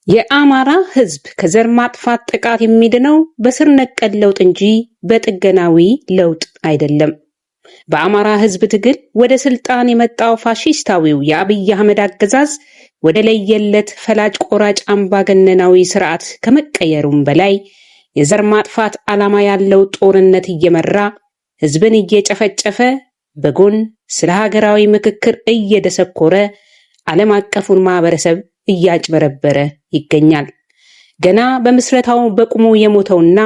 የአማራ ህዝብ ከዘር ማጥፋት ጥቃት የሚድነው በስር ነቀል ለውጥ እንጂ በጥገናዊ ለውጥ አይደለም። በአማራ ህዝብ ትግል ወደ ስልጣን የመጣው ፋሺስታዊው የአብይ አህመድ አገዛዝ ወደ ለየለት ፈላጭ ቆራጭ አምባገነናዊ ስርዓት ከመቀየሩም በላይ የዘር ማጥፋት ዓላማ ያለው ጦርነት እየመራ ህዝብን እየጨፈጨፈ በጎን ስለ ሀገራዊ ምክክር እየደሰኮረ ዓለም አቀፉን ማህበረሰብ እያጭበረበረ ይገኛል። ገና በምስረታው በቁሙ የሞተውና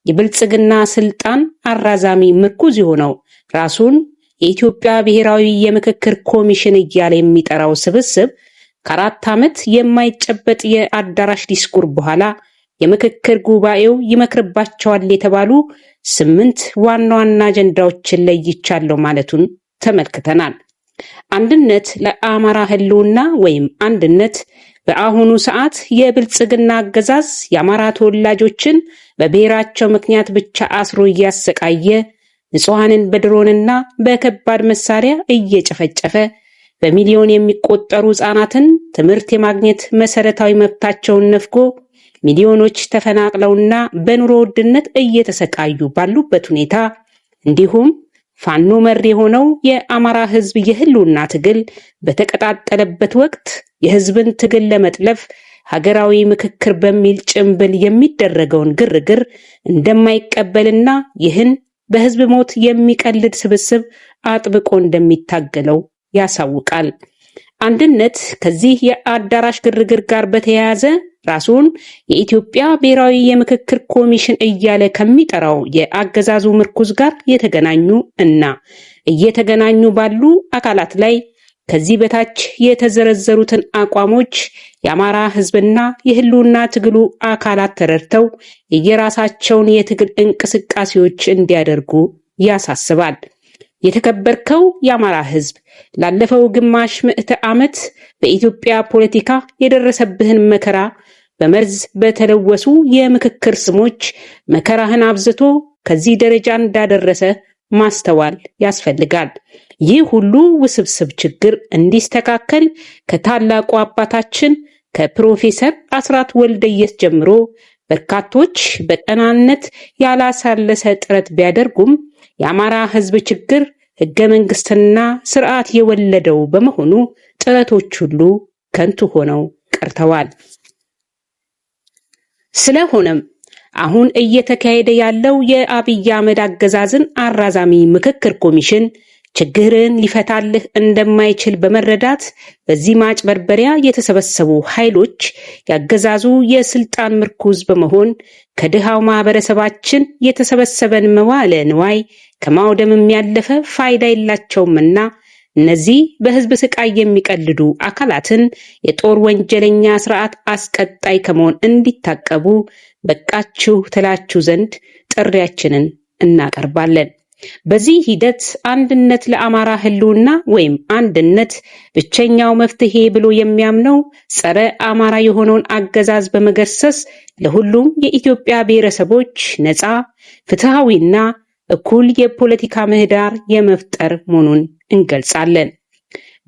የብልጽግና ስልጣን አራዛሚ ምርኩዝ የሆነው ራሱን የኢትዮጵያ ብሔራዊ የምክክር ኮሚሽን እያለ የሚጠራው ስብስብ ከ4 ዓመት የማይጨበጥ የአዳራሽ ዲስኩር በኋላ የምክክር ጉባኤው ይመክርባቸዋል የተባሉ 8 ዋና ዋና አጀንዳዎችን ለይቻለሁ ማለቱን ተመልክተናል። አንድነት ለአማራ ህልውና ወይም አንድነት በአሁኑ ሰዓት የብልጽግና አገዛዝ የአማራ ተወላጆችን በብሔራቸው ምክንያት ብቻ አስሮ እያሰቃየ ንጹሐንን በድሮንና በከባድ መሳሪያ እየጨፈጨፈ በሚሊዮን የሚቆጠሩ ህጻናትን ትምህርት የማግኘት መሰረታዊ መብታቸውን ነፍጎ ሚሊዮኖች ተፈናቅለውና በኑሮ ውድነት እየተሰቃዩ ባሉበት ሁኔታ እንዲሁም ፋኖ መር የሆነው የአማራ ህዝብ የህልውና ትግል በተቀጣጠለበት ወቅት የህዝብን ትግል ለመጥለፍ ሀገራዊ ምክክር በሚል ጭምብል የሚደረገውን ግርግር እንደማይቀበልና ይህን በህዝብ ሞት የሚቀልድ ስብስብ አጥብቆ እንደሚታገለው ያሳውቃል። አንድነት ከዚህ የአዳራሽ ግርግር ጋር በተያያዘ ራሱን የኢትዮጵያ ብሔራዊ የምክክር ኮሚሽን እያለ ከሚጠራው የአገዛዙ ምርኩዝ ጋር የተገናኙ እና እየተገናኙ ባሉ አካላት ላይ ከዚህ በታች የተዘረዘሩትን አቋሞች የአማራ ህዝብና የህልውና ትግሉ አካላት ተረድተው የየራሳቸውን የትግል እንቅስቃሴዎች እንዲያደርጉ ያሳስባል። የተከበርከው የአማራ ህዝብ ላለፈው ግማሽ ምዕተ ዓመት በኢትዮጵያ ፖለቲካ የደረሰብህን መከራ በመርዝ በተለወሱ የምክክር ስሞች መከራህን አብዝቶ ከዚህ ደረጃ እንዳደረሰ ማስተዋል ያስፈልጋል። ይህ ሁሉ ውስብስብ ችግር እንዲስተካከል ከታላቁ አባታችን ከፕሮፌሰር አስራት ወልደየስ ጀምሮ በርካቶች በቀናነት ያላሳለሰ ጥረት ቢያደርጉም የአማራ ህዝብ ችግር ህገ መንግስትና ስርዓት የወለደው በመሆኑ ጥረቶች ሁሉ ከንቱ ሆነው ቀርተዋል። ስለሆነም አሁን እየተካሄደ ያለው የአብይ አህመድ አገዛዝን አራዛሚ ምክክር ኮሚሽን ችግርን ሊፈታልህ እንደማይችል በመረዳት በዚህ ማጭበርበሪያ የተሰበሰቡ ኃይሎች ያገዛዙ የስልጣን ምርኩዝ በመሆን ከድሃው ማህበረሰባችን የተሰበሰበን መዋለ ንዋይ ከማውደምም ያለፈ ፋይዳ የላቸውምና እነዚህ በህዝብ ስቃይ የሚቀልዱ አካላትን የጦር ወንጀለኛ ስርዓት አስቀጣይ ከመሆን እንዲታቀቡ በቃችሁ ትላችሁ ዘንድ ጥሪያችንን እናቀርባለን። በዚህ ሂደት አንድነት ለአማራ ህልውና ወይም አንድነት ብቸኛው መፍትሄ ብሎ የሚያምነው ጸረ አማራ የሆነውን አገዛዝ በመገርሰስ ለሁሉም የኢትዮጵያ ብሔረሰቦች ነፃ፣ ፍትሃዊና እኩል የፖለቲካ ምህዳር የመፍጠር መሆኑን እንገልጻለን።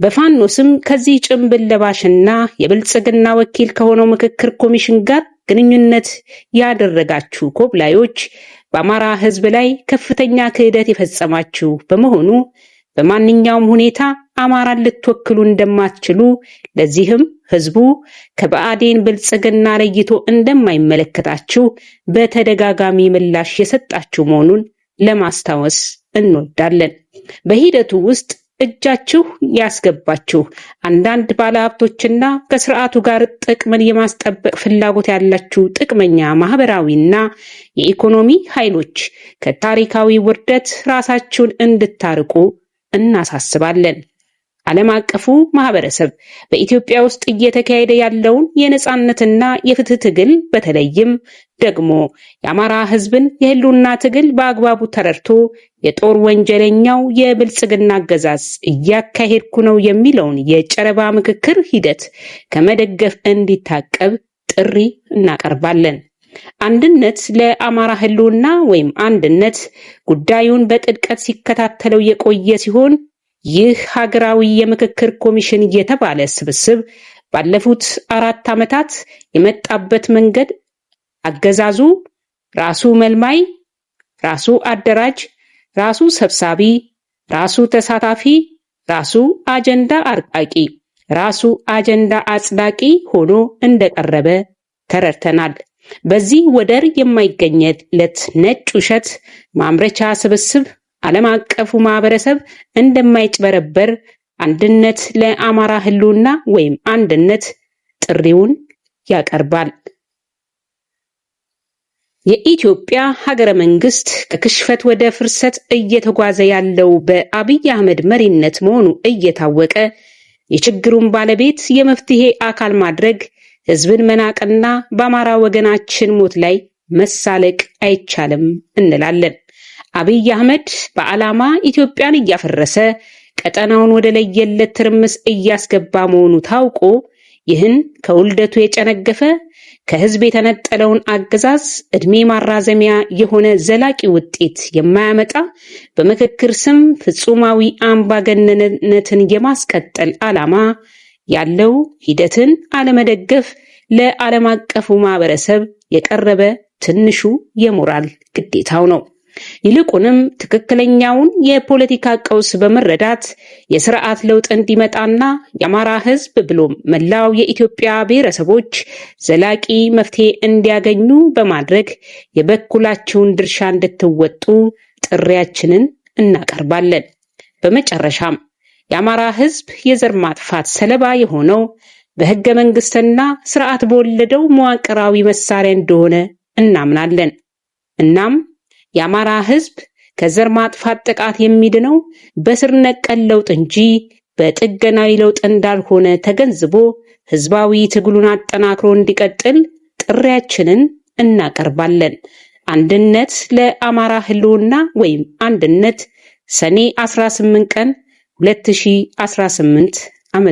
በፋኖ ስም ከዚህ ጭምብል ለባሽና የብልጽግና ወኪል ከሆነው ምክክር ኮሚሽን ጋር ግንኙነት ያደረጋችሁ ኮብላዮች በአማራ ህዝብ ላይ ከፍተኛ ክህደት የፈጸማችሁ በመሆኑ በማንኛውም ሁኔታ አማራን ልትወክሉ እንደማትችሉ፣ ለዚህም ህዝቡ ከብአዴን ብልጽግና ለይቶ እንደማይመለከታችሁ በተደጋጋሚ ምላሽ የሰጣችሁ መሆኑን ለማስታወስ እንወዳለን። በሂደቱ ውስጥ እጃችሁ ያስገባችሁ አንዳንድ ባለሀብቶችና ከስርዓቱ ጋር ጥቅምን የማስጠበቅ ፍላጎት ያላችሁ ጥቅመኛ ማህበራዊና የኢኮኖሚ ኃይሎች ከታሪካዊ ውርደት ራሳችሁን እንድታርቁ እናሳስባለን። ዓለም አቀፉ ማህበረሰብ በኢትዮጵያ ውስጥ እየተካሄደ ያለውን የነጻነትና የፍትህ ትግል በተለይም ደግሞ የአማራ ህዝብን የህልውና ትግል በአግባቡ ተረድቶ የጦር ወንጀለኛው የብልጽግና አገዛዝ እያካሄድኩ ነው የሚለውን የጨረባ ምክክር ሂደት ከመደገፍ እንዲታቀብ ጥሪ እናቀርባለን። አንድነት ለአማራ ህልውና ወይም አንድነት ጉዳዩን በጥልቀት ሲከታተለው የቆየ ሲሆን ይህ ሀገራዊ የምክክር ኮሚሽን የተባለ ስብስብ ባለፉት 4 ዓመታት የመጣበት መንገድ አገዛዙ ራሱ መልማይ፣ ራሱ አደራጅ፣ ራሱ ሰብሳቢ፣ ራሱ ተሳታፊ፣ ራሱ አጀንዳ አርቃቂ፣ ራሱ አጀንዳ አጽዳቂ ሆኖ እንደቀረበ ተረድተናል። በዚህ ወደር የማይገኝለት ነጭ ውሸት ማምረቻ ስብስብ ዓለም አቀፉ ማህበረሰብ እንደማይጭበረበር አንድነት ለአማራ ህልውና ወይም አንድነት ጥሪውን ያቀርባል። የኢትዮጵያ ሀገረ መንግስት ከክሽፈት ወደ ፍርሰት እየተጓዘ ያለው በአብይ አህመድ መሪነት መሆኑ እየታወቀ የችግሩን ባለቤት የመፍትሄ አካል ማድረግ ህዝብን መናቅና በአማራ ወገናችን ሞት ላይ መሳለቅ አይቻልም እንላለን። አብይ አህመድ በዓላማ ኢትዮጵያን እያፈረሰ ቀጠናውን ወደ ለየለት ትርምስ እያስገባ መሆኑ ታውቆ ይህን ከውልደቱ የጨነገፈ ከህዝብ የተነጠለውን አገዛዝ ዕድሜ ማራዘሚያ የሆነ ዘላቂ ውጤት የማያመጣ በምክክር ስም ፍጹማዊ አምባገነንነትን የማስቀጠል ዓላማ ያለው ሂደትን አለመደገፍ ለዓለም አቀፉ ማህበረሰብ የቀረበ ትንሹ የሞራል ግዴታው ነው። ይልቁንም ትክክለኛውን የፖለቲካ ቀውስ በመረዳት የስርዓት ለውጥ እንዲመጣና የአማራ ህዝብ ብሎም መላው የኢትዮጵያ ብሔረሰቦች ዘላቂ መፍትሄ እንዲያገኙ በማድረግ የበኩላቸውን ድርሻ እንድትወጡ ጥሪያችንን እናቀርባለን። በመጨረሻም የአማራ ህዝብ የዘር ማጥፋት ሰለባ የሆነው በህገ መንግስትና ስርዓት በወለደው መዋቅራዊ መሳሪያ እንደሆነ እናምናለን። እናም የአማራ ህዝብ ከዘር ማጥፋት ጥቃት የሚድነው በስር ነቀል ለውጥ እንጂ በጥገናዊ ለውጥ እንዳልሆነ ተገንዝቦ ህዝባዊ ትግሉን አጠናክሮ እንዲቀጥል ጥሪያችንን እናቀርባለን። አንድነት ለአማራ ህልውና ወይም አንድነት ሰኔ 18 ቀን 2018 ዓ.ም